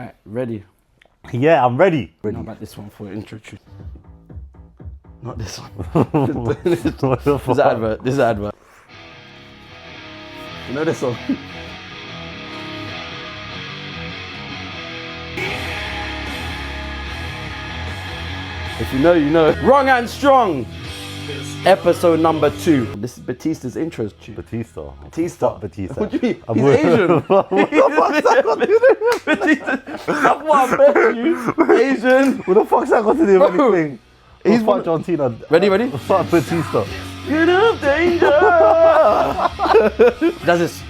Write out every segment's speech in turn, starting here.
Right, ready? Yeah, I'm ready. How about this one for intro tune? Not this one. What the This is advert. This is advert. You know this song? If you know, you know. WrongNStrong, episode number 2. This is Batista's intro tune. Batista. Batista. Fuck Batista. What do you mean? He's Asian. What the fuck's that got to do with Batista. That's what I bet you. Asian. What the fuck's that got to do with Bro, anything? he's Fuck one- John Cena. Ready? Fuck Batista. Get up, danger. Does this.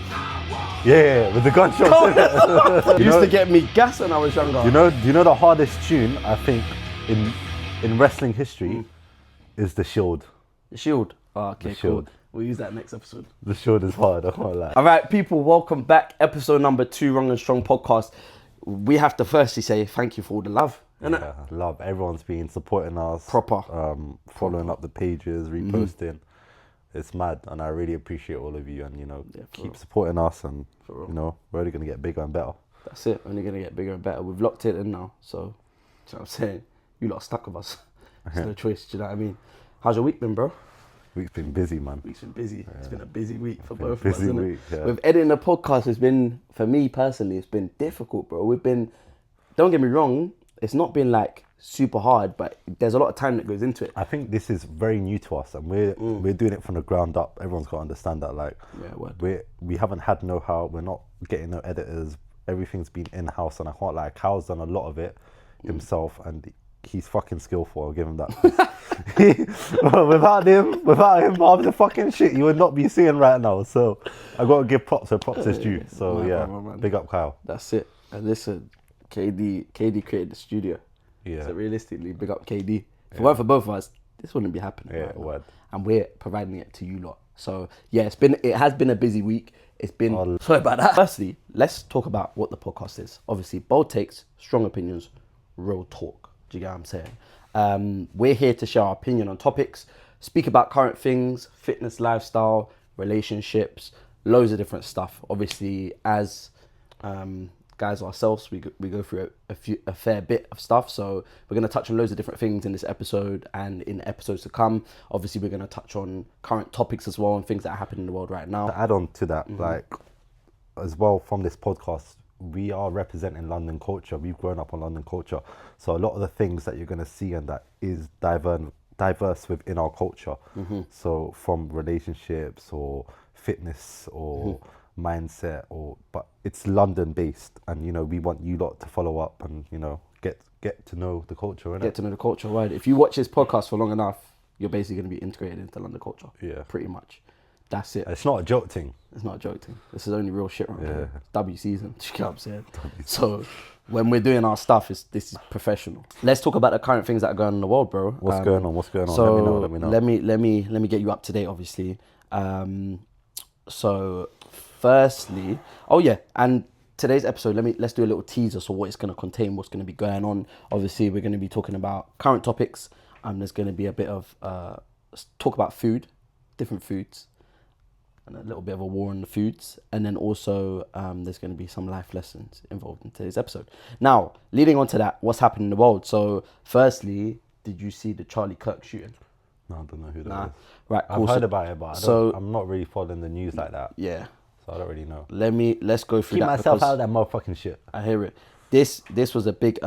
Yeah, with the gunshots. It used to get me gas when I was younger. Do you know the hardest tune I think in wrestling history is the Shield. The Shield. Oh, okay, The cool. Shield. We'll use that next episode. The Shield is hard. I can't lie. All right, people, welcome back. Episode number 2, WrongNStrong podcast. We have to firstly say thank you for all the love. Innit? Yeah, love. Everyone's been supporting us. Proper. Following up the pages, reposting. It's mad, and I really appreciate all of you. And keep real. supporting us, and real. we're only gonna get bigger and better. That's it. Only going to get bigger and better. We've locked it in now. So, do you know what I'm saying? You lot are stuck with us. There's no choice. Do you know what I mean? How's your week been, bro? Week's been busy, man. Week's been busy. Yeah. It's been a busy week for Been a both of us, busy isn't week, it? yeah. With editing the podcast, it's been, for me personally, it's been difficult, bro. Don't get me wrong, it's not been like super hard, but there's a lot of time that goes into it. I think this is very new to us, and we're doing it from the ground up. Everyone's got to understand that. Like, we haven't had know-how. We're not getting no editors. Everything's been in-house, and I can't lie. Cal's done a lot of it himself, and he's fucking skillful. I'll give him that. without him, half the fucking shit you would not be seeing right now. So I got to give props where props is due. So man. Big up Kyle. That's it. And listen, KD created the studio. Yeah. So realistically, big up KD. If it weren't for both of us, this wouldn't be happening. Yeah, right now. word. And we're providing it to you lot. So yeah, it has been a busy week. It's been sorry about that. Firstly, let's talk about what the podcast is. Obviously, bold takes, strong opinions, real talk. Do you get what I'm saying? We're here to share our opinion on topics, speak about current things, fitness, lifestyle, relationships, loads of different stuff. Obviously, as guys ourselves, we go through a fair bit of stuff. So we're going to touch on loads of different things in this episode and in episodes to come. Obviously, we're going to touch on current topics as well and things that are happening in the world right now. To add on to that, like as well from this podcast, we are representing London culture. We've grown up on London culture, so a lot of the things that you're going to see and that is diverse within our culture. So from relationships or fitness or mindset, but it's London based, and we want you lot to follow up and get to know the culture. Innit? Get to know the culture, right? If you watch this podcast for long enough, you're basically going to be integrated into London culture. Yeah, pretty much. That's it. It's not a joke thing. It's not a joke thing. This is only real shit right here. W season. You know what I'm saying? So when we're doing our stuff, this is professional. Let's talk about the current things that are going on in the world, bro. What's going on? So let me know. Let me get you up to date, obviously. So firstly, and today's episode, let's do a little teaser. So what it's going to contain, what's going to be going on. Obviously, we're going to be talking about current topics. There's going to be a bit of talk about food, different foods, and a little bit of a war on the foods. And then also there's going to be some life lessons involved in today's episode. Now, leading on to that, what's happening in the world? So firstly, did you see the Charlie Kirk shooting? No, I don't know who that is. Right, cool. I've heard about it, but I'm not really following the news like that. Yeah. So I don't really know. Let's go through Keep that. myself out of that motherfucking shit. I hear it. This was a big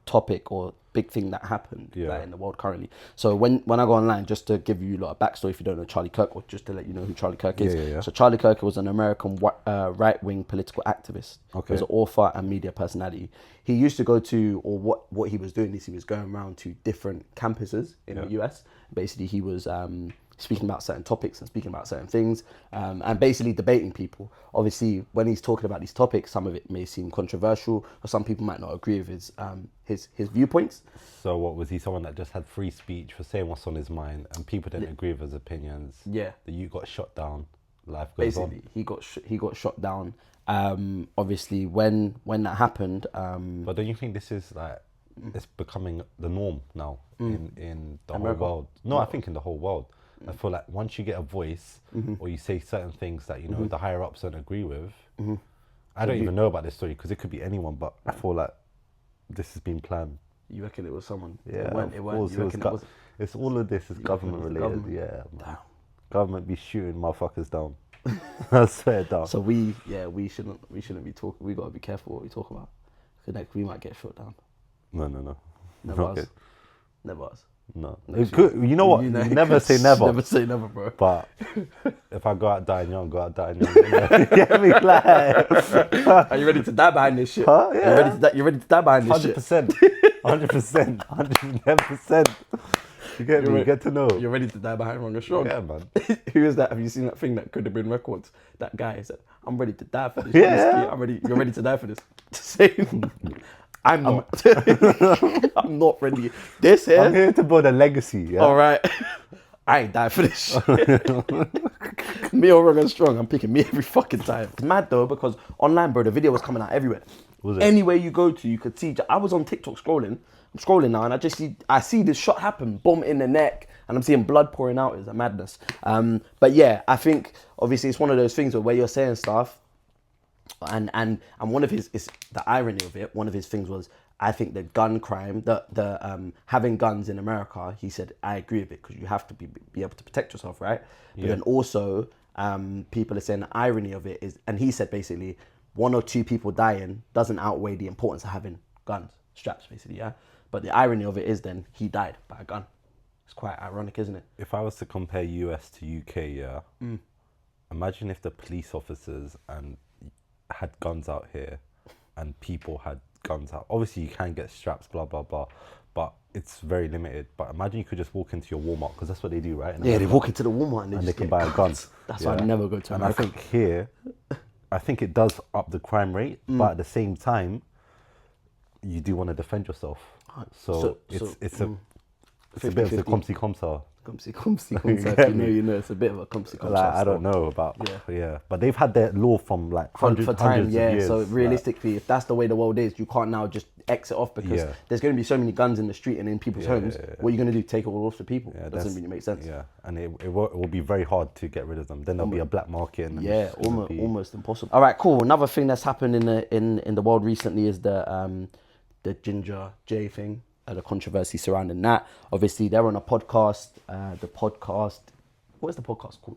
topic or big thing that happened in the world currently. So when I go online, just to give you a lot of backstory, if you don't know Charlie Kirk, or just to let you know who Charlie Kirk is. Yeah. So Charlie Kirk was an American right-wing political activist. Okay. He was an author and media personality. He used to go to, or what he was doing is he was going around to different campuses in the US. Basically, he was speaking about certain topics and speaking about certain things, and basically debating people. Obviously, when he's talking about these topics, some of it may seem controversial, or some people might not agree with his viewpoints. So what, was he someone that just had free speech for saying what's on his mind, and people didn't agree with his opinions? Yeah. That you got shot down, life goes on. Basically, he got shot down. Obviously, when that happened. But don't you think this is like, it's becoming the norm now in the America. Whole world? No, I think in the whole world. I feel like once you get a voice or you say certain things that the higher ups don't agree with, I don't even know about this story because it could be anyone, but I feel like this has been planned. You reckon it was someone? Yeah, It weren't. You reckon it was? It's all of this is government related. Yeah, man. Government be shooting motherfuckers down. I swear down. So we shouldn't be talking. We gotta be careful what we talk about. Because we might get shut down. No. Never Okay. us. Never us. No. It could, you know what? Never say never. Never say never, bro. But if I go out dying young, go out dying young. You get me? Like, are you ready to die behind this shit? Huh? Yeah. You're ready to die behind this 100%. shit? 100%. 110%. You get me? You get to know. You're ready to die behind WrongNStrong? Yeah, man. Who is that? Have you seen that thing that could have been records? That guy said, I'm ready to die for this. Yeah. I'm ready. You're ready to die for this. Same. I'm not. I'm not ready. This here. I'm here to build a legacy. Yeah. All right. I ain't die for this shit. Me or WrongNStrong, I'm picking me every fucking time. It's mad though because online, bro, the video was coming out everywhere. Was it? Anywhere you go to, you could see. I was on TikTok scrolling. I'm scrolling now, and I see this shot happen, boom in the neck, and I'm seeing blood pouring out. It's a madness. But yeah, I think obviously it's one of those things where you're saying stuff, and one of his is the irony of it. One of his things was, I think the gun crime, the having guns in America. He said, I agree with it because you have to be able to protect yourself, right? But then also, people are saying the irony of it is, and he said basically, 1 or 2 people dying doesn't outweigh the importance of having guns, straps, basically, yeah. But the irony of it is then he died by a gun. It's quite ironic, isn't it? If I was to compare US to UK, yeah, imagine if the police officers had guns out here and people had guns out. Obviously, you can get straps, blah, blah, blah, but it's very limited. But imagine you could just walk into your Walmart, because that's what they do, right? Yeah, they walk into the Walmart and they can buy a gun. That's why I never go to America. And I think here, I think it does up the crime rate, but at the same time, you do want to defend yourself. So it's a bit of the comsi-comsa. Comsi-comsa, you know, it's a bit of a comsi-comsa. Like, I don't know about, but they've had their law from like hundreds of years. So realistically, if that's the way the world is, you can't now just exit off because there's going to be so many guns in the street and in people's homes. What are you going to do? Take it all off the people? That doesn't really make sense. Yeah, and it will be very hard to get rid of them. Then there'll be a black market. And almost impossible. All right, cool. Another thing that's happened in the world recently is the Ginger J thing. The controversy surrounding that. Obviously, they're on a podcast. What is the podcast called?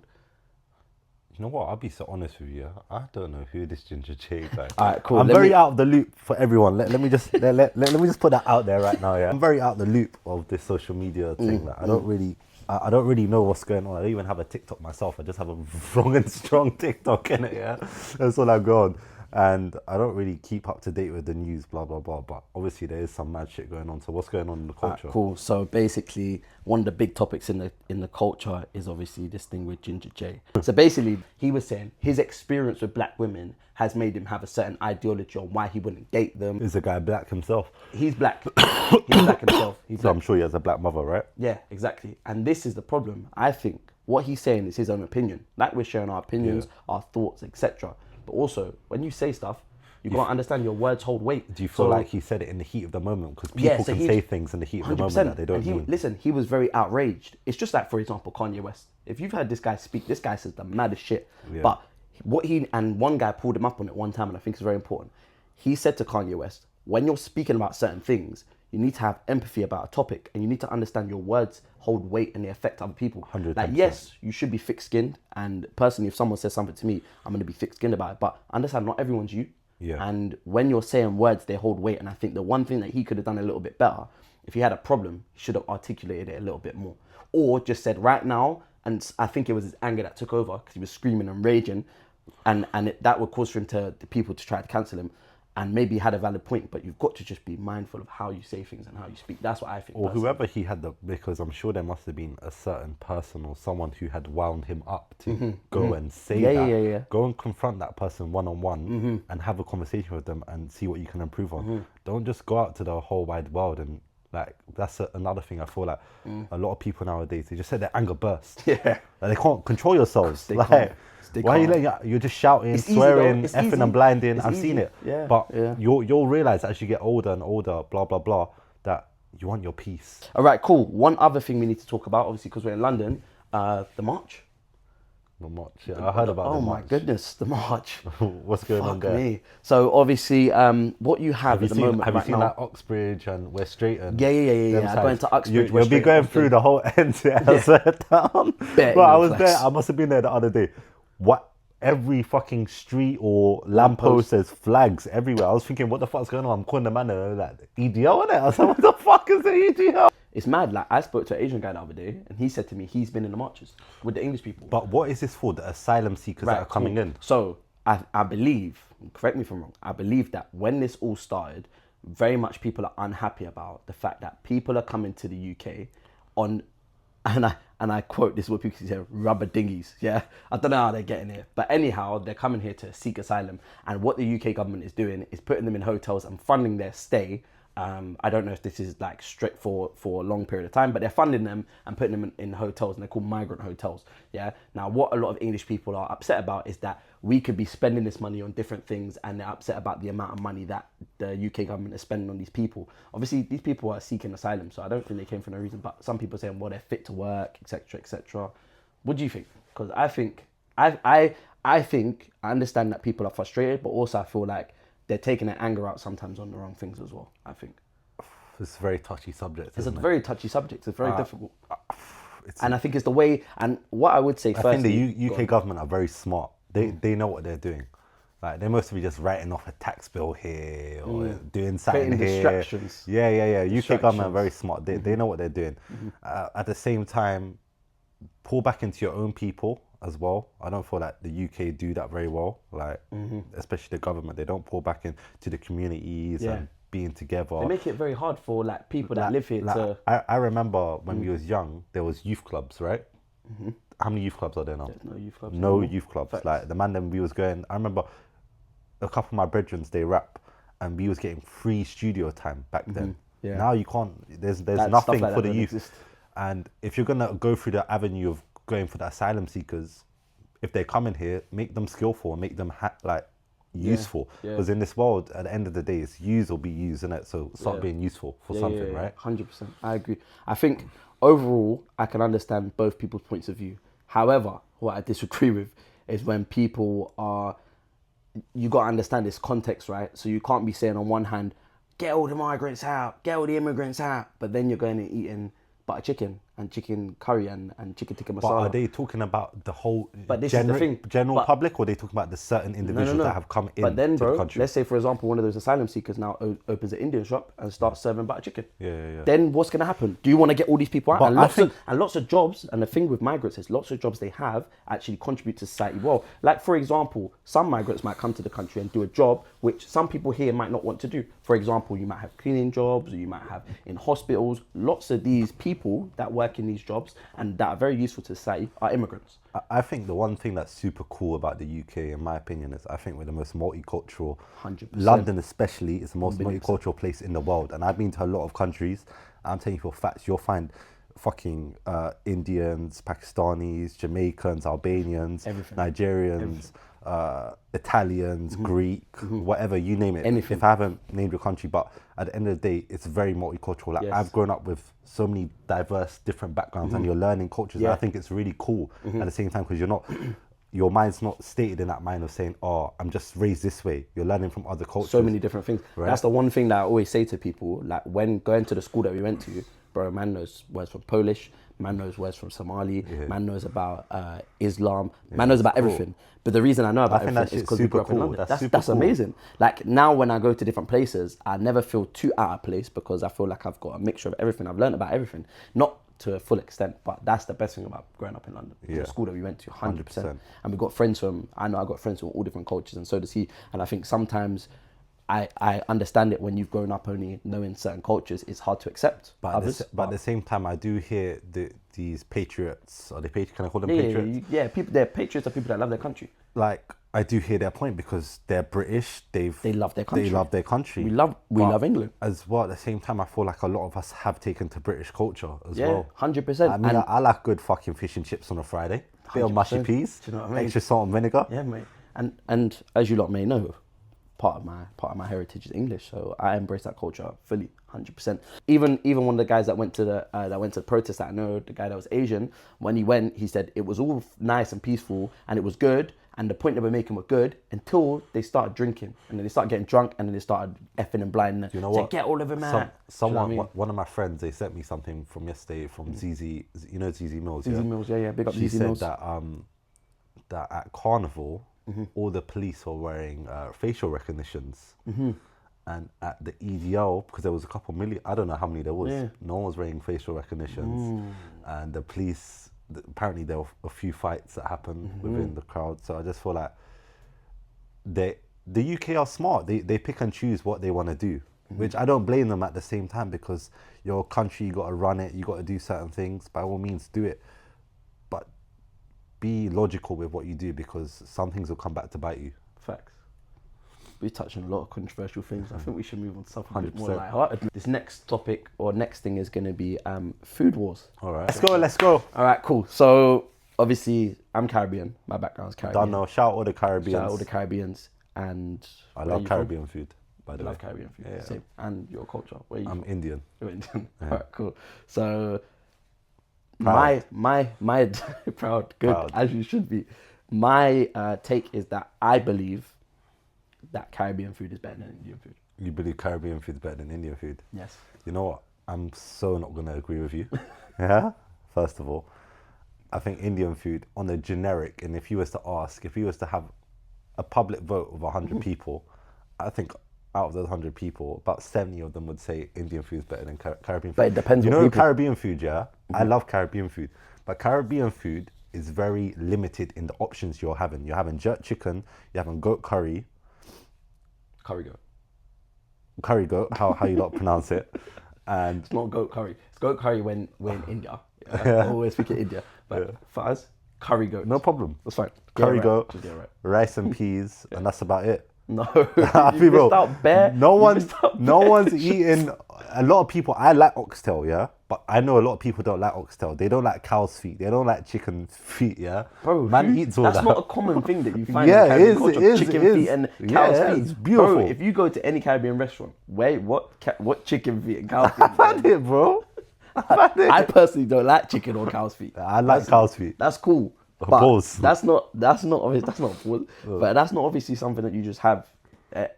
You know what? I'll be so honest with you. I don't know who this Ginger J is. Like. All right, cool. I'm very out of the loop for everyone. Let me just let me just put that out there right now. Yeah, I'm very out of the loop of this social media thing. Like, I don't really know what's going on. I don't even have a TikTok myself. I just have a WrongNStrong TikTok in it. Yeah, that's all I've got on. And I don't really keep up to date with the news, blah, blah, blah. But obviously there is some mad shit going on. So what's going on in the culture? Cool. So basically, one of the big topics in the culture is obviously this thing with Ginger J. So basically, he was saying his experience with black women has made him have a certain ideology on why he wouldn't date them. Is the guy black himself? He's black. He's black himself. So I'm sure he has a black mother, right? Yeah, exactly. And this is the problem. I think what he's saying is his own opinion. Like we're sharing our opinions, our thoughts, etc. But also, when you say stuff, you've got to understand your words hold weight. Do you feel like he said it in the heat of the moment? Because people can say things in the heat of the moment that they don't mean. Listen, he was very outraged. It's just like, for example, Kanye West. If you've heard this guy speak, this guy says the maddest shit. Yeah. But one guy pulled him up on it one time, and I think it's very important. He said to Kanye West, when you're speaking about certain things, you need to have empathy about a topic, and you need to understand your words hold weight and they affect other people. 100%. Like, yes, you should be thick-skinned, and personally, if someone says something to me, I'm going to be thick-skinned about it, but understand not everyone's you. Yeah. And when you're saying words, they hold weight, and I think the one thing that he could have done a little bit better, if he had a problem, he should have articulated it a little bit more. Or just said right now, and I think it was his anger that took over, because he was screaming and raging, and that would cause for him the people to try to cancel him. And maybe he had a valid point, but you've got to just be mindful of how you say things and how you speak. That's what I think. Or whoever he had because I'm sure there must have been a certain person or someone who had wound him up to go and say that. Yeah. Go and confront that person one-on-one and have a conversation with them and see what you can improve on. Don't just go out to the whole wide world and like, that's another thing I feel like a lot of people nowadays, they just let their anger burst. Yeah. Like, they can't control yourselves. Why are you letting you're just shouting, swearing, effing and blinding. I've seen it. Yeah. But you'll realise as you get older and older, blah, blah, blah, that you want your peace. All right, cool. One other thing we need to talk about, obviously, because we're in London, the march. The march. Yeah, I heard about the Oh my march. goodness, the march. What's going on Fuck there? me. So obviously, what you have Have at you the seen? moment Have right you seen now? like Oxbridge and West Drayton? Yeah. Them I sides? go into Uxbridge, You'll West be Drayton going often. through the whole end. Bare Bro, I England was there. flags. I must have been there the other day. What? Every fucking street or lamppost, there's flags everywhere. I was thinking, what the fuck's going on? I'm calling the man like EGL, innit? I was like, what the fuck is the EGL? It's mad. Like I spoke to an Asian guy the other day, and he said to me he's been in the marches with the English people. But what is this for? The asylum seekers that are coming in? So I believe, correct me if I'm wrong, I believe that when this all started, very much people are unhappy about the fact that people are coming to the UK on, and I quote, this is what people say, rubber dinghies. Yeah, I don't know how they're getting here, but anyhow, they're coming here to seek asylum, and what the UK government is doing is putting them in hotels and funding their stay. I don't know if this is like strict for a long period of time, but they're funding them and putting them in hotels, and they're called migrant hotels. Yeah. Now, what a lot of English people are upset about is that we could be spending this money on different things, and they're upset about the amount of money that the UK government is spending on these people. Obviously, these people are seeking asylum, so I don't think they came for no reason. But some people are saying, well, they're fit to work, etc., etc. What do you think? Because I think I understand that people are frustrated, but also I feel like they're taking their anger out sometimes on the wrong things as well, I think. It's a very touchy subject. It's a very touchy subject. It's very difficult. And I think it's the way, and what I would say first. I think the UK government are very smart. They know what they're doing. Like, they must be just writing off a tax bill here or doing something Creating here. distractions. Yeah. UK government are very smart. They know what they're doing. At the same time, pull back into your own people as well. I don't feel like the UK do that very well. Like, especially the government, they don't pull back into the communities and being together. They make it very hard for like people that live here to. I remember when we was young, there was youth clubs, right? How many youth clubs are there now? There's no youth clubs. No anymore. youth clubs. Facts. Like the man them we was going. I remember a couple of my brethren, they rap, and we was getting free studio time back then. Yeah. Now you can't. There's That nothing stuff like for that the don't youth. exist. And if you're gonna go through the avenue of going for the asylum seekers, if they come in here, make them skillful and make them useful. Because in this world, at the end of the day, it's use or be used, innit? So start being useful for something, right? 100%. I agree. I think overall, I can understand both people's points of view. However, what I disagree with is when people are, you got to understand this context, right? So you can't be saying on one hand, get all the migrants out, get all the immigrants out, but then you're going and eating butter chicken and chicken curry and chicken tikka masala. But are they talking about the whole But this is the thing. general But- public, or are they talking about the certain individuals that have come in But then, to bro, the country? let's say, for example, one of those asylum seekers now opens an Indian shop and starts serving butter chicken. Yeah. Then what's going to happen? Do you want to get all these people out? But And I lots of jobs, and the thing with migrants is lots of jobs they have actually contribute to society well. Like, for example, some migrants might come to the country and do a job which some people here might not want to do. For example, you might have cleaning jobs, or you might have in hospitals. Lots of these people that work in these jobs and that are very useful to society are immigrants. I think the one thing that's super cool about the UK, in my opinion, is I think we're the most multicultural. 100%. London especially is the most multicultural place in the world. And I've been to a lot of countries. I'm telling you for facts, you'll find fucking Indians, Pakistanis, Jamaicans, Albanians, Everything. Nigerians, Italians, Greek, whatever, you name it. Anything. If I haven't named your country, but at the end of the day, it's very multicultural. Like, Yes. I've grown up with so many diverse, different backgrounds, and you're learning cultures. And I think it's really cool at the same time, because you're not, your mind's not stated in that mind of saying, oh, I'm just raised this way. You're learning from other cultures. So many different things. Right. That's the one thing that I always say to people, like when going to the school that we went to, bro, man knows words from Polish, man knows words from Somali, man knows about Islam, man knows about everything. But the reason I know about think that everything is shit's because we grew super up in cool. London. That's super That's cool. amazing. Like now when I go to different places, I never feel too out of place because I feel like I've got a mixture of everything. I've learned about everything. Not to a full extent, but that's the best thing about growing up in London. The school that we went to, 100%. And we got friends from, I know I got friends from all different cultures, and so does he. And I think sometimes I understand it when you've grown up only knowing certain cultures, it's hard to accept others. But at the same time, I do hear these patriots, can I call them yeah, patriots? people, they're patriots are people that love their country. Like, I do hear their point because they're British. They love their country. They love their country. We love England as well. At the same time, I feel like a lot of us have taken to British culture as Yeah, well. 100%. I mean, I like good fucking fish and chips on a Friday. Bit of mushy 100%. peas, Do you know what I mean? extra salt and vinegar. Yeah, mate. And as you lot may know, part of my heritage is English, so I embrace that culture fully, 100%. Even one of the guys that went to the protest that I know, the guy that was Asian, when he went, he said it was all nice and peaceful and it was good, and the point they were making was good until they started drinking, and then they started getting drunk, and then they started effing and blinding. You know what? Get all of them out. Someone, one of my friends, they sent me something from yesterday from ZZ. You know ZZ Mills. ZZ Mills, yeah. Big up She ZZ said Mills. that at Carnival, all the police were wearing facial recognitions, and at the EDL, because there was a couple million, I don't know how many there was. Yeah. No one was wearing facial recognitions, and the police. Apparently, there were a few fights that happened within the crowd. So I just feel like the UK are smart. They pick and choose what they want to do, which I don't blame them at the same time, because your country, you got to run it, you got to do certain things. By all means, do it, but be logical with what you do, because some things will come back to bite you. Facts. We touched on a lot of controversial things. I think we should move on to something a bit more lighthearted. This next topic or next thing is going to be food wars. All right, let's go. All right, cool. So obviously I'm Caribbean. My background's Caribbean. Don't know. Shout out all the Caribbeans. Shout out all the Caribbeans. And I love Caribbean food. By the way, love Caribbean food. Yeah. Same. And your culture. Where are you? I'm Indian. You're Indian. Yeah. All right, cool. So Proud. my proud, good, Proud. as you should be. My take is that I believe that Caribbean food is better than Indian food. You believe Caribbean food is better than Indian food? Yes. You know what? I'm so not going to agree with you. Yeah? First of all, I think Indian food on a generic, and if you was to have a public vote of 100 people, I think out of those 100 people, about 70 of them would say Indian food is better than Caribbean food. But it depends You what know people... Caribbean food, yeah? I love Caribbean food. But Caribbean food is very limited in the options you're having. You're having jerk chicken, you're having goat curry. Curry goat. Curry goat, how you lot pronounce it. And It's not goat curry. It's goat curry when we're in India. Yeah? Always speak in India. But for us, curry goat. no problem. That's fine. Curry goat, Just get it right. rice and peas, and that's about it. No, Bro, you missed out bare. no You one's missed out no bare. one's eating. A lot of people. I like oxtail, yeah, but I know a lot of people don't like oxtail. They don't like cow's feet. They don't like chicken feet, yeah. Bro, man eats all that's that. not a common thing that you find Yeah, in it Caribbean is, culture. it is, Chicken it is. feet and Yeah, cow's yeah, feet. it's beautiful. Bro, if you go to any Caribbean restaurant, what chicken feet and cow's feet? I've had it, bro. I personally don't like chicken or cow's feet. I like cow's feet. That's cool. But Pause. that's not obvious. That's not pause. But that's not obviously something that you just have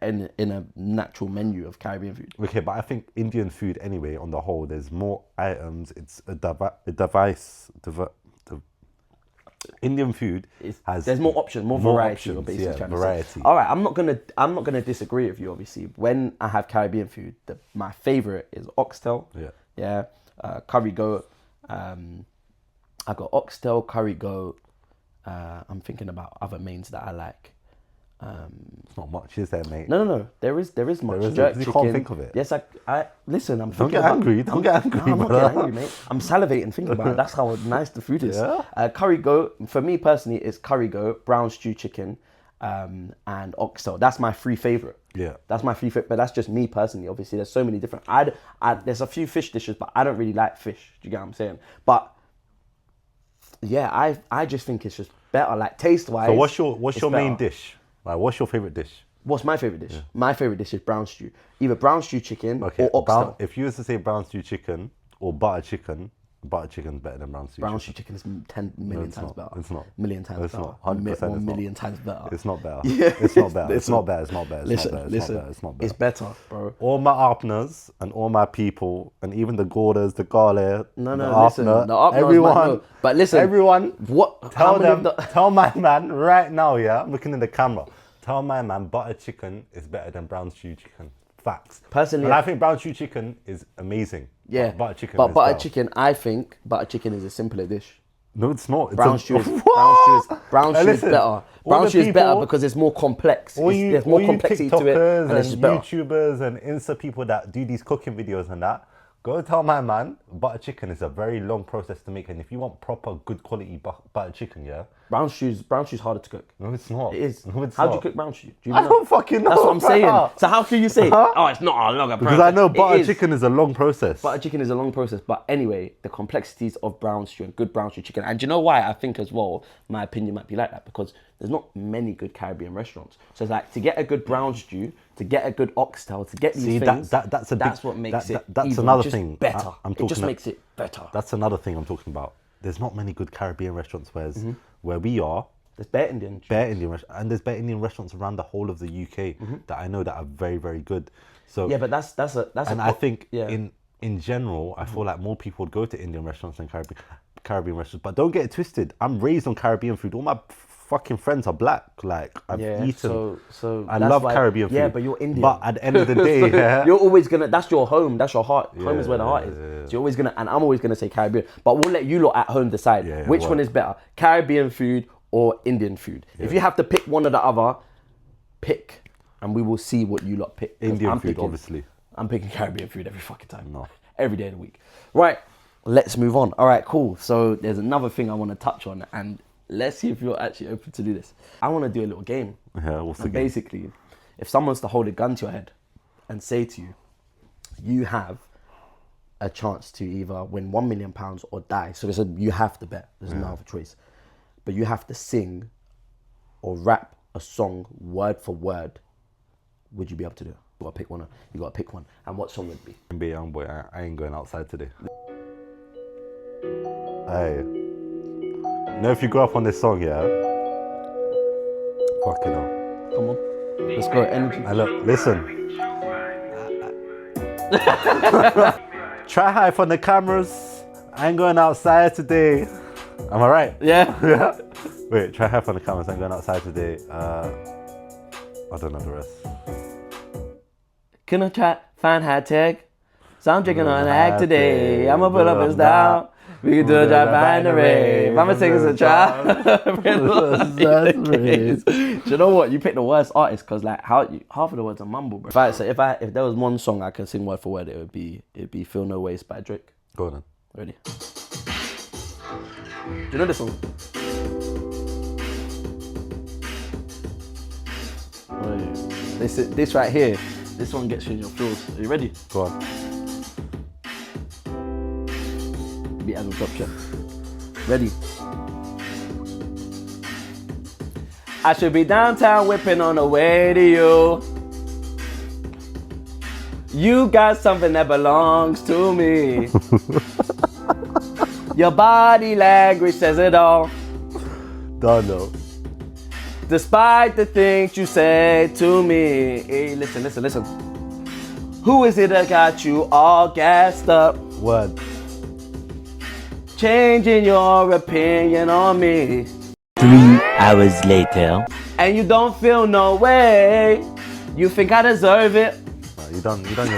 in a natural menu of Caribbean food. Okay, but I think Indian food anyway, on the whole, there's more items. It's a device. Indian food There's more options, more variety. Options, You're basically trying to say. variety. All right, I'm not gonna disagree with you. Obviously, when I have Caribbean food, my favorite is oxtail. Yeah. Curry goat. I got oxtail, curry goat. I'm thinking about other mains that I like. It's not much, is there, mate? No. There is much. There is, Jerk you chicken. can't think of it. Yes, I listen. I'm Don't thinking get about, angry. Don't get angry. No, I'm not brother. getting angry, mate. I'm salivating thinking about it. That's how nice the food is. Yeah? Curry goat. For me personally, it's curry goat, brown stew chicken, and oxtail. That's my three favorite. Yeah. That's my three favorite. But that's just me personally. Obviously, there's so many different. There's a few fish dishes, but I don't really like fish. Do you get what I'm saying? But yeah, I just think it's just better, like taste wise. So what's your main dish? Like, what's your favorite dish? What's my favorite dish? My favorite dish is brown stew. Either brown stew chicken or oxtail. If you was to say brown stew chicken or butter chicken's better than brown stew Brown chicken. stew chicken is 10 million times better. It's not. Million times It's better. not. 100% it's 1 not. million times better. It's not better. Yeah. It's not better. It's Listen. not better. It's not better. It's Listen, not better. listen. It's not better. It's better, bro. All my Apnas and all my people and even the Gordas, the Gale, No, the listen. Apna, The Apna everyone. no. But listen, everyone. what? Tell them. Tell my man right now. Yeah, I'm looking in the camera. Tell my man butter chicken is better than brown stew chicken. Facts. Personally, and I think brown stew chicken is amazing. Yeah, but butter chicken. But is butter better. chicken, I think butter chicken is a simpler dish. No, it's not. It's Brown stew is What? brown stew is Listen, better. all Brown the stew is better people- because it's more complex. There's more all you complexity to it, TikTokers and it's just and better. YouTubers and Insta people that do these cooking videos and that, go tell my man butter chicken is a very long process to make, and if you want proper good quality butter chicken, yeah, Brown stew's harder to cook. No, it's not. It is. No, it's How do not. you cook brown stew? Do you I know? don't fucking know. That's what I'm saying. brother. So how can you say, oh, it's not a long process? Because I know It butter is. chicken is a long process. Butter chicken is a long process, but anyway, the complexities of brown stew and good brown stew chicken. And do you know why I think as well, my opinion might be like that? Because there's not many good Caribbean restaurants. So it's like, to get a good brown stew, to get a good oxtail, to get these things, that's what makes it That's even another just thing. better. It just makes it better. That's another thing I'm talking about. There's not many good Caribbean restaurants, where we are. There's better Indian. And there's better Indian restaurants around the whole of the UK that I know that are very, very good. So Yeah, but that's I think yeah. in general, I feel like more people would go to Indian restaurants than Caribbean restaurants. But don't get it twisted. I'm raised on Caribbean food. All my fucking friends are black. Like I've eaten. So I love Caribbean food. Yeah, but you're Indian. But at the end of the day, you're always gonna. That's your home. That's your heart. Home is where the heart is. Yeah. So you're always gonna, and I'm always gonna say Caribbean. But we'll let you lot at home decide which one is better, Caribbean food or Indian food. If you have to pick one or the other, pick, and we will see what you lot pick. Indian food, obviously. I'm picking Caribbean food every fucking time. No. Every day of the week. Right. Let's move on. All right, cool. So there's another thing I want to touch on, and let's see if you're actually open to do this. I want to do a little game. Yeah, what's the game? Basically, if someone's to hold a gun to your head and say to you, you have a chance to either win £1 million or die. So you have to bet. There's no other choice. But you have to sing or rap a song word for word. Would you be able to do it? You gotta pick one. You gotta pick one. And what song would it be? Be young boy. I ain't going outside today. Hey, you know if you grow up on this song, yeah. Fucking hell. Come on. Let's go. Energy. And look, listen. Try high from the cameras. I ain't going outside today. Am I right? Yeah. Yeah. Wait, try high from the cameras. I ain't going outside today. I don't know the rest. Can I try find hashtag? So I'm drinking on the hack today. I'ma put up his down. We can do a drive by in the rave. I'ma take us a try. Do you know what? You picked the worst artist because like half of the words are mumble, bro. If there was one song I can sing word for word, it'd be Feel No Waste by Drake. Go on then. Ready? Do you know this song? This right here, this one gets you in your feels. Are you ready? Go on. Beat as a drop check. Ready? I should be downtown whipping on the way to you. You got something that belongs to me. Your body language says it all. Don't know. Despite the things you say to me. Hey, listen. Who is it that got you all gassed up? Word. Changing your opinion on me. 3 hours later. And you don't feel no way. You think I deserve it. You done your thing.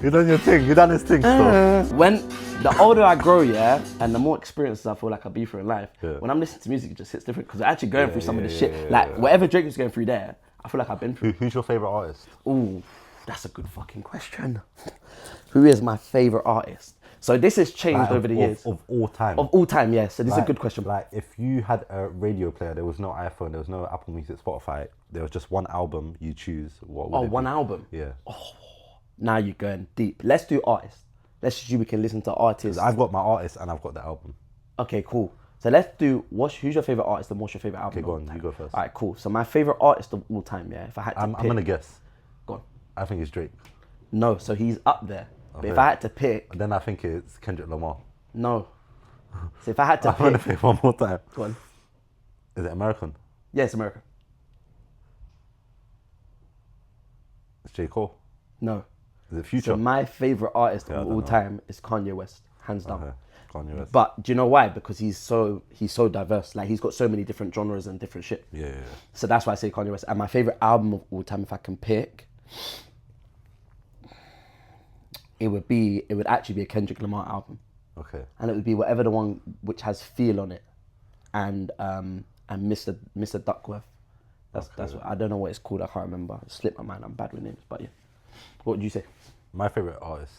You done your thing. You done this thing still. When the older I grow, yeah, and the more experiences I feel like I'll be through in life, Yeah. when I'm listening to music, it just hits different because I'm actually going through some of the shit. yeah. Whatever Drake was going through there, I feel like I've been through. Who's your favourite artist? Ooh, that's a good fucking question. Who is my favourite artist? So this has changed over the years. Of all time. Of all time, yeah. So this is a good question. Like, if you had a radio player, there was no iPhone, there was no Apple Music, Spotify, there was just one album you choose, what would it be? One album. Yeah. Now you're going deep. Let's do artists. Let's see we can listen to artists. I've got my artist and I've got the album. Okay, cool. So let's do who's your favorite artist and what's your favorite album? Okay, go on, you go first. All right, cool. So my favorite artist of all time, yeah. If I had to I'm pick, gonna guess. Go on. I think it's Drake. No, so he's up there. But if Okay. I had to pick, Then I think it's Kendrick Lamar. no. So if I had to I'm gonna pick, pick one more time. go on. Is it American? Yes, America. It's J. Cole. No. Is it Future? So my favorite artist I of don't all know. time is Kanye West, hands down. Okay. Kanye West. But do you know why? Because he's so diverse. Like he's got so many different genres and different shit. Yeah. So that's why I say Kanye West. And my favorite album of all time, if I can pick, it would actually be a Kendrick Lamar album, Okay. and it would be whatever the one which has Feel on it, and Mr. Duckworth. That's what, I don't know what it's called. I can't remember. It slipped my mind. I'm bad with names, but yeah. What would you say? My favorite artist.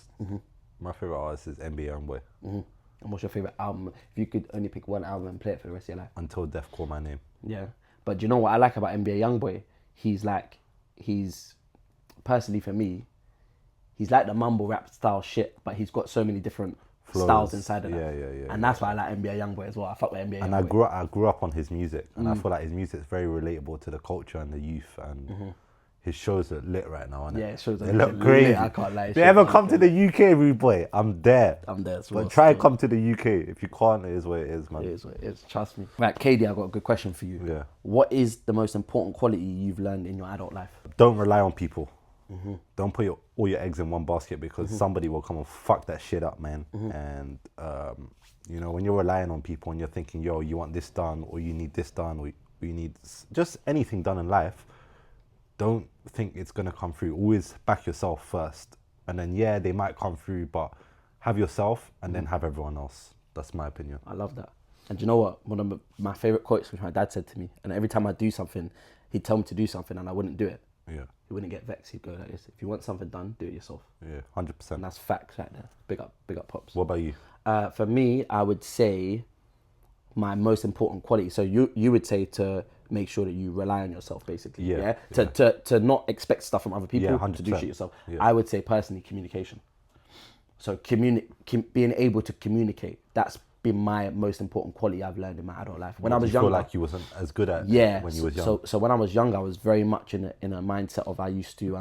My favorite artist is NBA Youngboy. And what's your favorite album? If you could only pick one album and play it for the rest of your life. Until Death Call My Name. Yeah. But do you know what I like about NBA Youngboy? He's personally for me, he's like the mumble rap style shit, but he's got so many different styles inside of that. Yeah. And that's why I like NBA Youngboy as well. I fuck with NBA And Youngboy. I grew up on his music, and I feel like his music is very relatable to the culture and the youth, and his shows are lit right now, aren't it? Yeah, it shows they look crazy. I can't lie. If you ever come to the UK, rude boy, I'm there. I'm there as well. But try and come to the UK. If you can't, it is what it is, man. It is what it is. Trust me. Right, KD, I've got a good question for you. Yeah. What is the most important quality you've learned in your adult life? Don't rely on people. Don't put all your eggs in one basket, because somebody will come and fuck that shit up, man. And you know, when you're relying on people and you're thinking, yo, you want this done, or you need this done, or you need just anything done in life, don't think it's gonna come through. Always back yourself first, and then yeah, they might come through, but have yourself and then have everyone else. That's my opinion. I love that. And do you know what? One of my favorite quotes, which my dad said to me, and every time I do something, he'd tell me to do something and I wouldn't do it. Yeah. He wouldn't get vexed. He'd go like this: if you want something done, do it yourself. Yeah, 100%. And that's facts right there. Big up, pops. What about you? For me, I would say my most important quality. So you would say to make sure that you rely on yourself, basically. Yeah. To not expect stuff from other people, Yeah, to do 100%. shit yourself. Yeah. I would say personally communication. So being able to communicate. That's been my most important quality I've learned in my adult life. When I was younger, feel like you wasn't as good at yeah. when you was young. So when I was young, I was very much in a mindset of I used to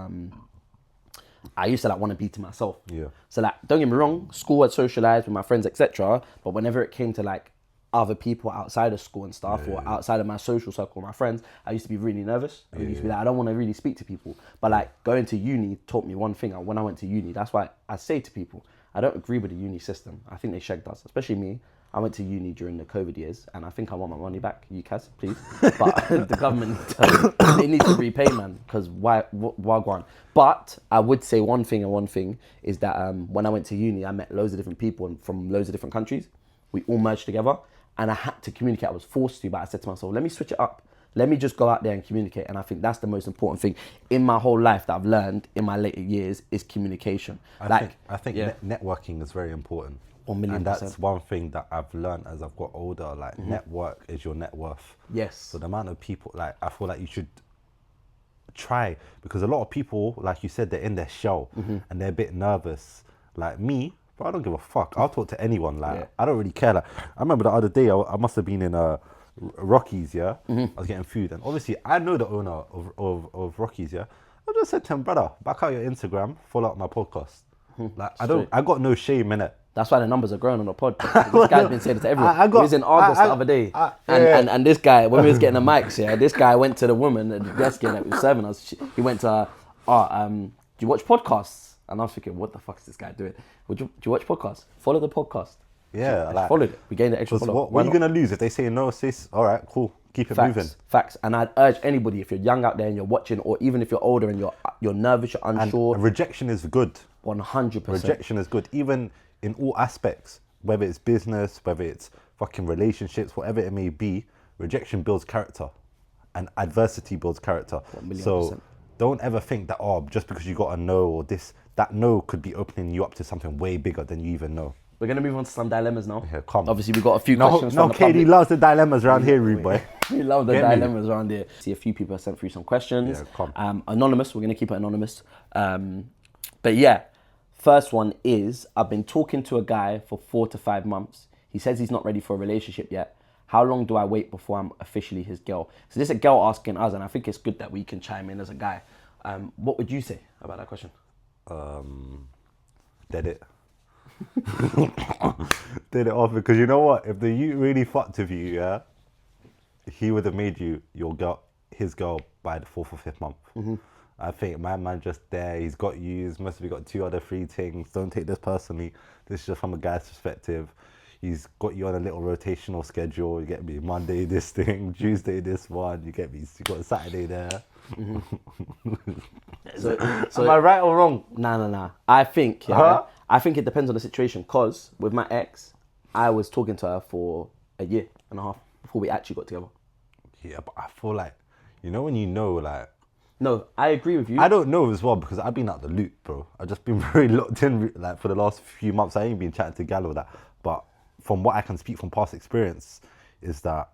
like want to be to myself. Yeah. So like, don't get me wrong, school I'd socialise with my friends, etc. But whenever it came to like other people outside of school and stuff, or outside of my social circle, my friends, I used to be really nervous. I used to be like, I don't want to really speak to people. But like going to uni taught me one thing. And when I went to uni, that's why I say to people, I don't agree with the uni system. I think they shagged us, especially me. I went to uni during the COVID years, and I think I want my money back. You guys, please. But the government, they need to repay, man, because why go on? But I would say one thing is that when I went to uni, I met loads of different people from loads of different countries. We all merged together, and I had to communicate. I was forced to, but I said to myself, let me switch it up. Let me just go out there and communicate. And I think that's the most important thing in my whole life that I've learned in my later years is communication. I think networking is very important. 1,000,000%. And that's one thing that I've learned as I've got older. Like, network is your net worth. Yes. So the amount of people, like, I feel like you should try, because a lot of people, like you said, they're in their shell and they're a bit nervous. Like me, but I don't give a fuck. I'll talk to anyone. Like, I don't really care. Like, I remember the other day, I must have been in Rockies, yeah? I was getting food. And obviously, I know the owner of Rockies, yeah? I just said to him, brother, back out your Instagram, follow up my podcast. Like, I got no shame in it. That's why the numbers are growing on the pod. This guy's been saying it to everyone. He was in August the other day. And this guy, when we was getting the mics, this guy went to the woman at the desk that was serving us. He went to her, do you watch podcasts? And I was thinking, what the fuck is this guy doing? Do you watch podcasts? Follow the podcast. Yeah. I followed it. We gained the extra follow. What are you going to lose? If they say no, sis, all right, cool. Keep it moving. Facts. And I'd urge anybody, if you're young out there and you're watching, or even if you're older and you're nervous, you're unsure. And rejection is good. 100%. Rejection is good, even in all aspects, whether it's business, whether it's fucking relationships, whatever it may be. Rejection builds character, and adversity builds character. 1,000,000%. So don't ever think that, just because you got a no, or that no could be opening you up to something way bigger than you even know. We're going to move on to some dilemmas now. Yeah, come. Obviously, we've got a few questions from the KD public. loves the dilemmas around here, rude boy. We love the Get me. dilemmas around here. See, a few people have sent through some questions. Yeah, come. Anonymous, we're going to keep it anonymous. But yeah, first one is, I've been talking to a guy for 4 to 5 months. He says he's not ready for a relationship yet. How long do I wait before I'm officially his girl? So this is a girl asking us, and I think it's good that we can chime in as a guy. What would you say about that question? Dead it. Did it off, because you know what? If the you really fucked with you, yeah, he would have made you his girl by the 4th or 5th month. I think my man just there. He's got you. He's must have got 2 other 3 things. Don't take this personally. This is just from a guy's perspective. He's got you on a little rotational schedule. You get me, Monday this thing, Tuesday this one. You get me. You got Saturday there. So am I right or wrong? Nah. I think I think it depends on the situation. Cause with my ex, I was talking to her for a year and a half before we actually got together. Yeah, but I feel like, when you know, like. No, I agree with you. I don't know as well, because I've been out the loop, bro. I've just been very locked in, like, for the last few months. I ain't been chatting to gal or that. But from what I can speak from past experience, is that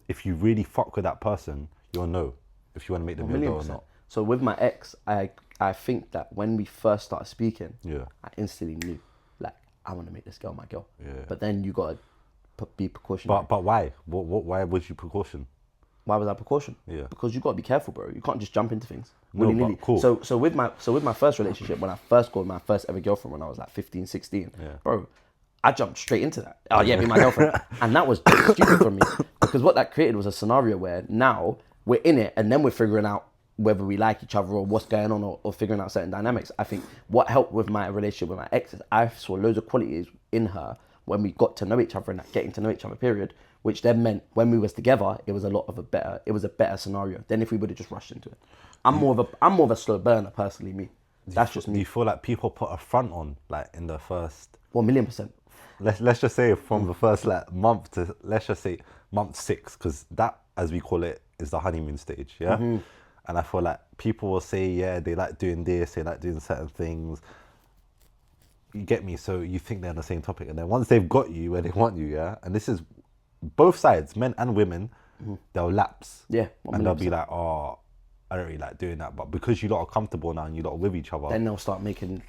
if you really fuck with that person, you'll know if you want to make them your girl or not. So with my ex, I think that when we first started speaking, I instantly knew, like, I want to make this girl my girl. Yeah. But then you got to be precautionary. But why? Why was you precaution? Why was I precaution? Yeah. Because you got to be careful, bro. You can't just jump into things. No, willy-nilly. but cool. So with my first relationship, when I first got my first ever girlfriend when I was like 15, 16, bro, I jumped straight into that. Oh yeah, be my girlfriend. And that was stupid for me because what that created was a scenario where now we're in it and then we're figuring out whether we like each other or what's going on or figuring out certain dynamics. I think what helped with my relationship with my ex is I saw loads of qualities in her when we got to know each other in that getting to know each other period, which then meant when we was together, it was a better scenario than if we would have just rushed into it. I'm more of a slow burner personally, me. That's just me. Do you feel like people put a front on like in the first 1,000,000%. Let's just say from the first like month to let's just say month 6, because that, as we call it, is the honeymoon stage, yeah. And I feel like people will say, yeah, they like doing this, they like doing certain things. You get me? So you think they're on the same topic, and then once they've got you where they want you, yeah. And this is both sides, men and women, they'll lapse, Yeah, and they'll be like, oh, I don't really like doing that, but because you lot are comfortable now and you lot are with each other, then they'll start making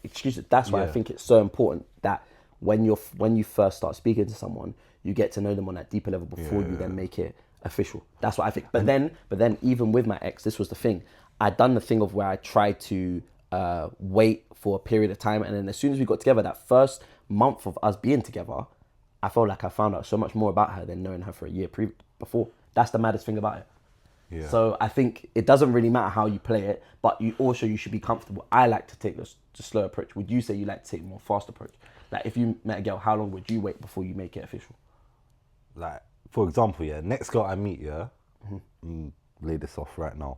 excuses. That's why I think it's so important that when you first start speaking to someone, you get to know them on that deeper level before you then make it official. That's what I think. But then even with my ex, this was the thing. I'd done the thing of where I tried to wait for a period of time, and then as soon as we got together, that first month of us being together, I felt like I found out so much more about her than knowing her for a year before. That's the maddest thing about it. Yeah. So I think it doesn't really matter how you play it, but you should be comfortable. I like to take the slow approach. Would you say you like to take a more fast approach? Like if you met a girl, how long would you wait before you make it official? Like, for example, yeah, next girl I meet, lay this off right now.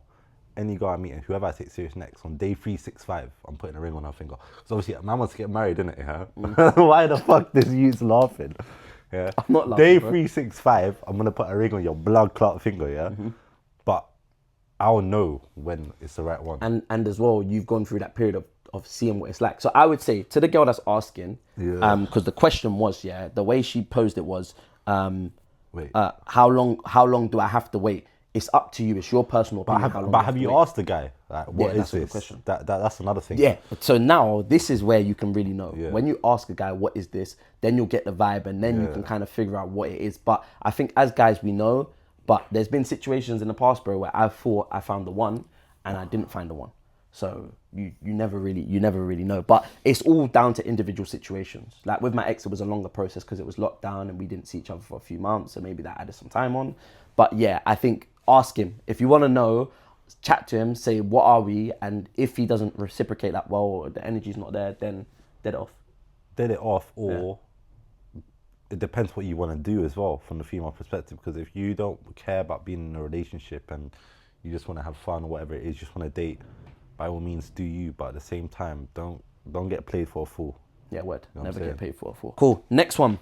Any girl I meet and whoever I take serious next, on day 365, I'm putting a ring on her finger. So obviously, man wants to get married, innit? Yeah. Why the fuck this youth's laughing? Yeah. I'm not laughing. Day 365, I'm gonna put a ring on your blood clot finger, yeah. But I'll know when it's the right one. And as well, you've gone through that period of seeing what it's like. So I would say to the girl that's asking, because the question was, the way she posed it was, how long do I have to wait? It's up to you. It's your personal opinion. But have you asked the guy, like, what is this? Question. That's another thing. Yeah. So now this is where you can really know. Yeah. When you ask a guy, what is this? Then you'll get the vibe, and then you can kind of figure out what it is. But I think as guys, we know. But there's been situations in the past, bro, where I thought I found the one, and I didn't find the one. So you never really know. But it's all down to individual situations. Like with my ex, it was a longer process because it was locked down and we didn't see each other for a few months. So maybe that added some time on. But yeah, I think ask him. If you want to know, chat to him, say, what are we? And if he doesn't reciprocate that well, or the energy's not there, then dead it off. Dead it off, or it depends what you want to do as well from the female perspective. Because if you don't care about being in a relationship and you just want to have fun or whatever it is, just want to date, by all means do you. But at the same time, don't get played for a fool. Yeah, word. You know Never get paid for a fool. Cool. Next one.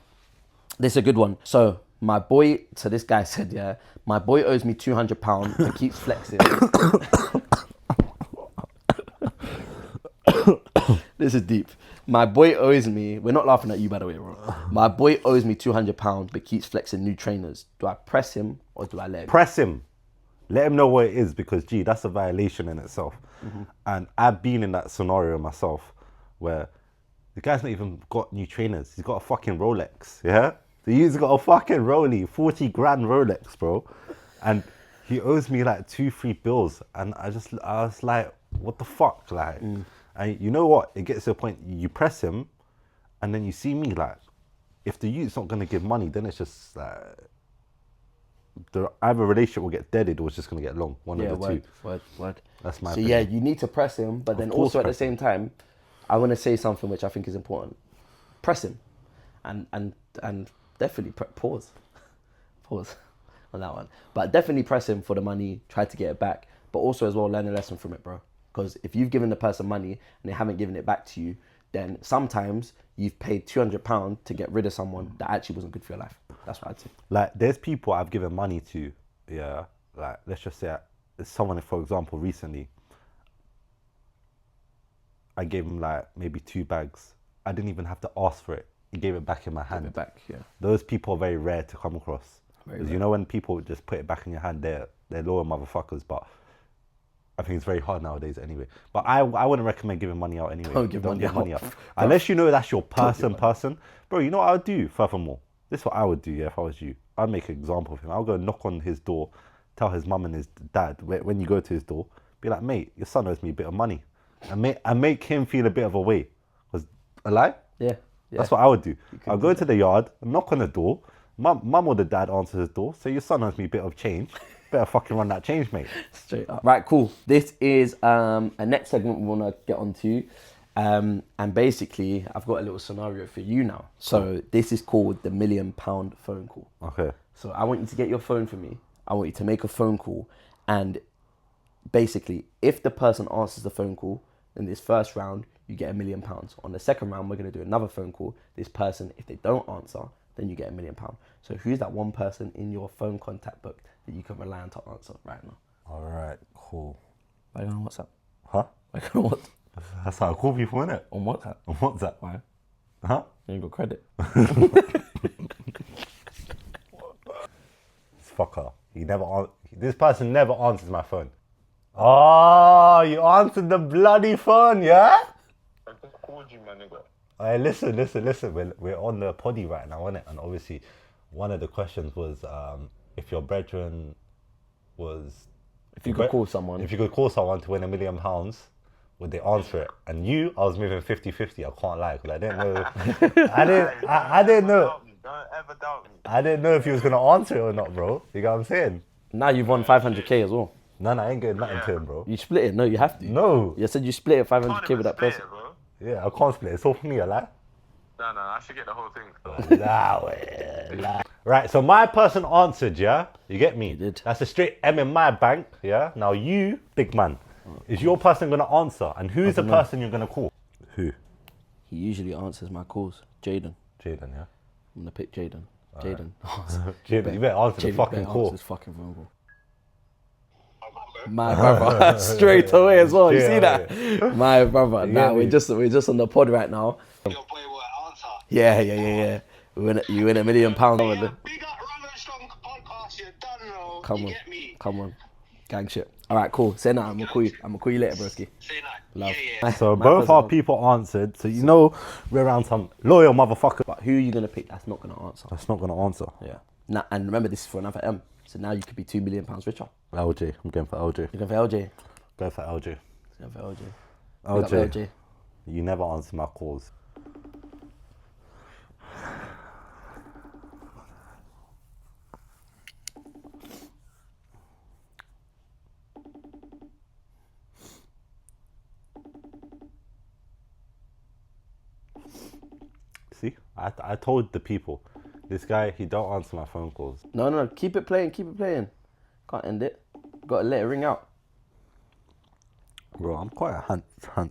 This is a good one. So this guy said, my boy owes me £200 and keeps flexing. This is deep. My boy owes me, we're not laughing at you by the way, bro. My boy owes me £200 but keeps flexing new trainers. Do I press him or do I let him? Press him. Let him know what it is, because that's a violation in itself. And I've been in that scenario myself where the guy's not even got new trainers. He's got a fucking Rolex, yeah? He's got a fucking Rollie, 40 grand Rolex, bro. And he owes me like 2-3 bills. And I was like, what the fuck? Like, and you know what? It gets to a point, you press him, and then you see me like, if the youth's not going to give money, then it's just like, either relationship will get deaded or it's just going to get long. One of the two. Word. That's my opinion. So yeah, you need to press him, but then also at the same time, I want to say something which I think is important. Press him. And definitely pause on that one. But definitely press him for the money, try to get it back. But also as well, learn a lesson from it, bro. Because if you've given the person money and they haven't given it back to you, then sometimes you've paid £200 to get rid of someone that actually wasn't good for your life. That's what I'd say. Like, there's people I've given money to, like, let's just say, someone, for example, recently, I gave him like maybe 2 bags. I didn't even have to ask for it. he gave it back in my Give hand. it back, yeah. Those people are very rare to come across. Very Because you know when people just put it back in your hand, they're loyal motherfuckers. But I think it's very hard nowadays anyway. But I wouldn't recommend giving money out anyway. Don't give money out. Unless you know that's your person. Bro, you know what I would do furthermore? This is what I would do, yeah, if I was you. I'd make an example of him. I'll go knock on his door, tell his mum and his dad, when you go to his door, be like, mate, your son owes me a bit of money. And make him feel a bit of a way. Was a lie? Yeah. That's what I would do. I'll go to the yard, knock on the door, mum or the dad answers the door, say your son owes me a bit of change. Better fucking run that change, mate. Straight up. Right, cool. This is a next segment we want to get onto. And basically, I've got a little scenario for you now. So this is called the £1 million phone call. Okay. So I want you to get your phone for me. I want you to make a phone call. And basically, if the person answers the phone call in this first round, you get £1 million. On the second round, we're going to do another phone call. This person, if they don't answer, then you get £1 million. So who's that one person in your phone contact book that you can rely on to answer right now? All right, cool. Are you on WhatsApp? Huh? Are you on WhatsApp? That's how I call people, innit? On WhatsApp? On WhatsApp. Why? Huh? You ain't got credit. This fucker. This person never answers my phone. Oh, you answered the bloody phone, yeah? I just called you, my nigga. Hey, listen. We're on the poddy right now, innit? And obviously, one of the questions was if your brethren was... If you could call someone. If you could call someone to win £1 million, would they answer it? And I was moving 50-50, I can't lie, because I didn't know... I didn't know... Don't ever doubt me. I didn't know if he was going to answer it or not, bro. You get what I'm saying? Now you've won 500k as well. No, I ain't getting nothing to him, bro. You split it. No, you have to. No. You said you split it 500k Can't with that even person. split it, bro. Yeah, I can't split it. It's all for me, I lie. No, I should get the whole thing. Right, so my person answered, yeah? You get me? He did. That's a straight M in my bank, yeah? Now you, big man, is your person going to answer? And who's the person you're going to call? Who? He usually answers my calls. Jaden. Jaden, yeah? I'm gonna pick Jaden. Jaden. Jaden, you better answer the fucking call. Answer this fucking phone call. My brother, straight away as well. You see that? My brother. Nah, we're just on the pod right now. Your boy will answer. Yeah. You win £1 million. Big up WrongNStrong podcast. You're done, bro. Come You on, get me? come on, gang shit. All right, cool. Say that. I'm gonna call you later, broski. Say that. Love. Yeah. So My both person our answered. people answered, so you know we're around some loyal motherfucker. But who are you gonna pick? That's not gonna answer. That's not going to answer. Yeah. Now, and remember, this is for another M. So now you could be £2 million richer. LJ, I'm going for LJ. You're going for LJ. Go for LJ. You're going for LJ. LJ, Big up LJ. you never answer my calls. See, I told the people, this guy, he don't answer my phone calls. No. Keep it playing. Can't end it. Gotta let it ring out. Bro, I'm quite a hunt.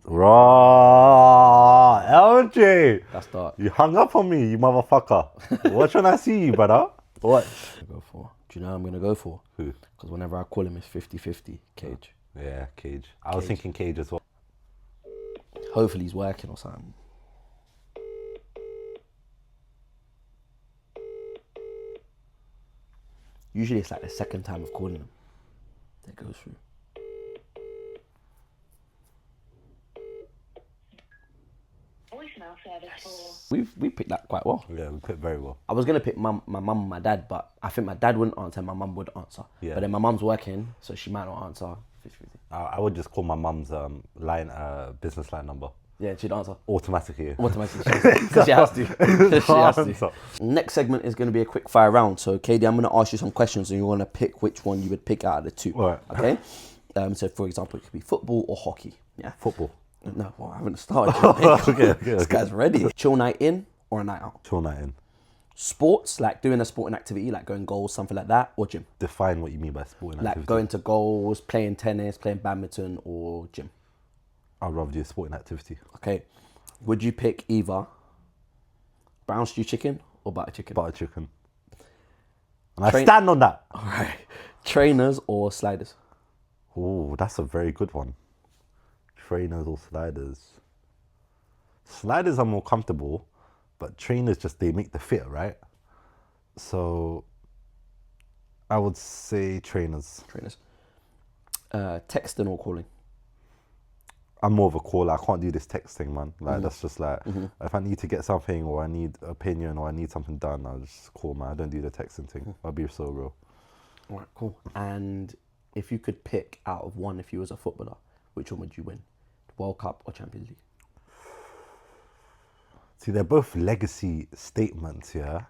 Raw, LJ, That's dark. you hung up on me, you motherfucker. What should I see you, brother? What? Go for. Do you know who I'm gonna go for? Who? Because whenever I call him, it's 50-50. Cage. Yeah, Cage. I was thinking Cage as well. Hopefully he's working or something. Usually it's like the second time of calling him that goes through. Voicemail service for We picked that quite well. Yeah, we picked very well. I was gonna pick my mum and my dad, but I think my dad wouldn't answer, my mum would answer. Yeah. But then my mum's working, so she might not answer. 50-50. I would just call my mum's business line number Yeah, she'd answer. automatically. Automatically, because she has to. She has to. Next segment is going to be a quick fire round. So, KD, I'm going to ask you some questions, and you want to pick which one you would pick out of the two. All right. Okay. So, for example, it could be football or hockey. Yeah. Football. No, well, I haven't started. Yet, mate. Okay. This guy's ready. Chill night in or a night out. Chill night in. Sports, like doing a sporting activity, like going goals, something like that, or gym. Define what you mean by sporting Like activity. going to goals, playing tennis, playing badminton, or gym. I'd rather do a sporting activity. Okay. Would you pick either brown stew chicken or butter chicken? Butter chicken. And I Train- stand on that. All right. Trainers or sliders? Oh, that's a very good one. Trainers or sliders? Sliders are more comfortable, but trainers they make the fit, right? So I would say trainers. Trainers. Texting or calling? I'm more of a caller. I can't do this texting, man. Like that's just like if I need to get something or I need opinion or I need something done, I'll just call, man. I don't do the texting thing. I'll be so real. All right, cool. And if you could pick out of one, if you was a footballer, which one would you win? World Cup or Champions League? See, they're both legacy statements, yeah.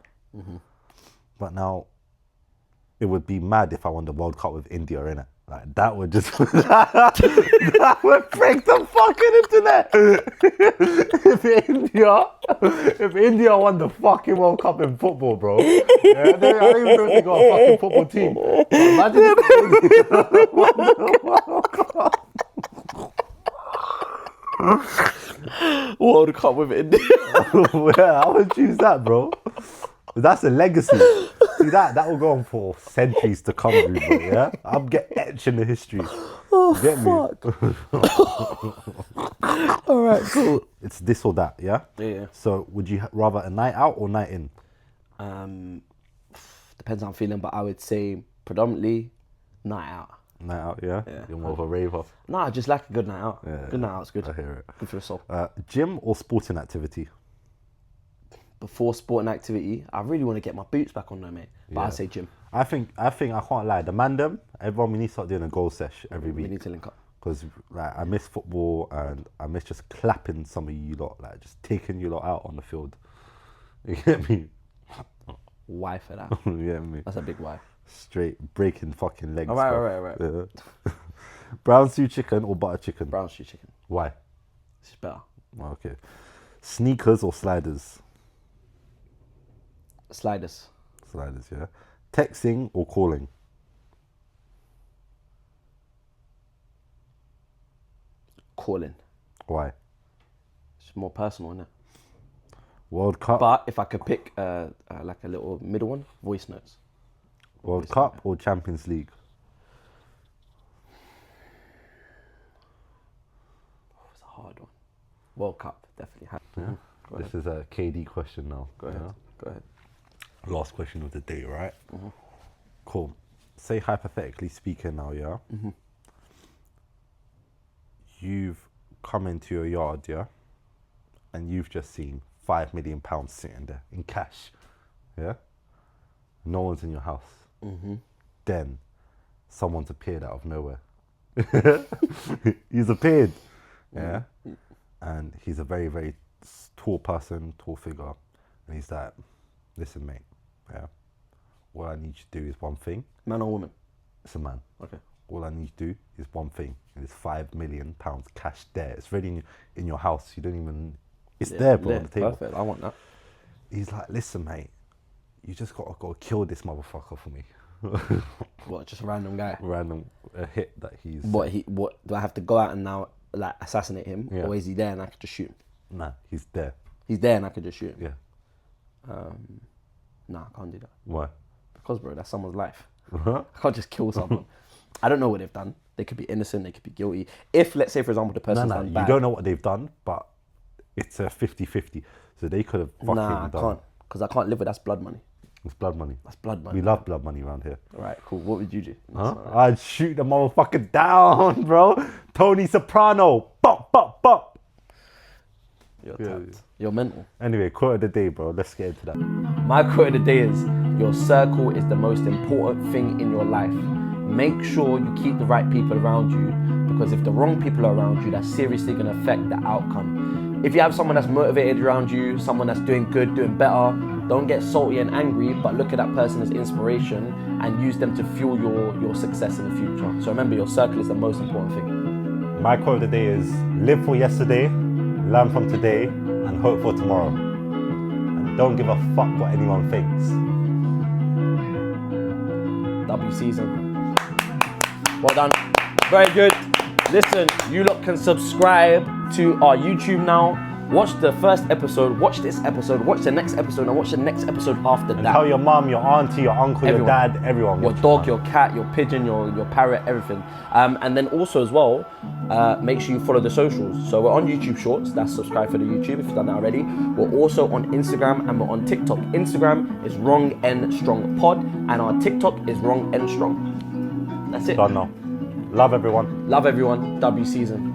But now, it would be mad if I won the World Cup with India, innit? Like that would just that would break the fucking internet. if India won the fucking World Cup in football, bro. Yeah, I don't even know if they got a fucking football team. But imagine if India won the World Cup. World Cup with India. Yeah, I would choose that, bro. That's a legacy. See, that will go on for centuries to come, bro, yeah? I'll get etched in the history. Oh, Get fuck. All right, cool. It's this or that, yeah? Yeah. So, would you rather a night out or night in? Depends how I'm feeling, but I would say predominantly night out. Night out, yeah? Yeah. You're more of a raver. Nah, I just like a good night out. Yeah, Good night out's good. I hear it. Good for the soul. Gym or sporting activity? Before sporting activity, I really want to get my boots back on though, mate. But Yeah. I'd say gym. I think I can't lie. The man them, everyone, we need to start doing a goal sesh every We week. need to link up. Because like I miss football and I miss just clapping some of you lot, like just taking you lot out on the field. You get me? Why for that? You get me? That's a big why. Straight breaking fucking legs. All right, bro. all right. Yeah. Brown stew chicken or butter chicken? Brown stew chicken. Why? It's better. Okay. Sneakers or sliders? Sliders. Sliders, yeah. Texting or calling? Calling. Why? It's more personal, isn't it? World Cup. But if I could pick like a little middle one, voice notes. World Cup or Champions League? It's a hard one. World Cup, definitely. Yeah. This is a KD question now. Go ahead. Go ahead. Last question of the day, right? Cool. Say hypothetically speaking now, yeah? You've come into your yard, yeah? And you've just seen £5 million sitting there in cash, yeah? No one's in your house. Then someone's appeared out of nowhere. He's appeared, yeah? And he's a very, very tall person, tall figure. And he's like, listen, mate, yeah? All I need you to do is one thing. Man or woman? It's a man. Okay. All I need you to do is one thing. And it's £5 million cash there. It's ready in your house. You don't even... It's there, bro, on the table. Perfect. I want that. He's like, listen, mate, you just got to go kill this motherfucker for me. What? Just a random guy? Random hit that he's... What do I have to go out and now like assassinate him, Yeah. or is he there and I could just shoot him? Nah, he's there. He's there and I could just shoot him. Yeah. Nah, I can't do that Why? because, bro, that's someone's life. Huh? I can't just kill someone. I don't know what they've done. They could be innocent. They could be guilty. If, let's say, for example, the person's No, done you bad. don't know what they've done, but it's a 50-50. So they could have fucking Nah, I done... can't because I can't live with that's blood money. It's blood money. That's blood money. We love blood money around here. All right, cool. What would you do? Huh? I'd shoot the motherfucker down, bro. Tony Soprano. Bop, bop, bop. You're Yeah, tapped. You're mental. Anyway, quote of the day, bro. Let's get into that. My quote of the day is, your circle is the most important thing in your life. Make sure you keep the right people around you, because if the wrong people are around you, that's seriously going to affect the outcome. If you have someone that's motivated around you, someone that's doing good, doing better, don't get salty and angry, but look at that person as inspiration and use them to fuel your success in the future. So remember, your circle is the most important thing. My quote of the day is, live for yesterday, learn from today, and hope for tomorrow. And don't give a fuck what anyone thinks. W season. Well done. Very good. Listen, you lot can subscribe to our YouTube now. Watch the first episode, watch this episode, watch the next episode, and watch the next episode after And that. tell your mum, your auntie, your uncle, Everyone. your dad, everyone. Your watch it, dog, man. your cat, your pigeon, your parrot, everything. And then also as well, make sure you follow the socials. So we're on YouTube Shorts, that's subscribe for the YouTube if you've done that already. We're also on Instagram and we're on TikTok. Instagram is WrongNStrong Pod and our TikTok is WrongNStrong. That's it. Done now. Love everyone. Love everyone. W season.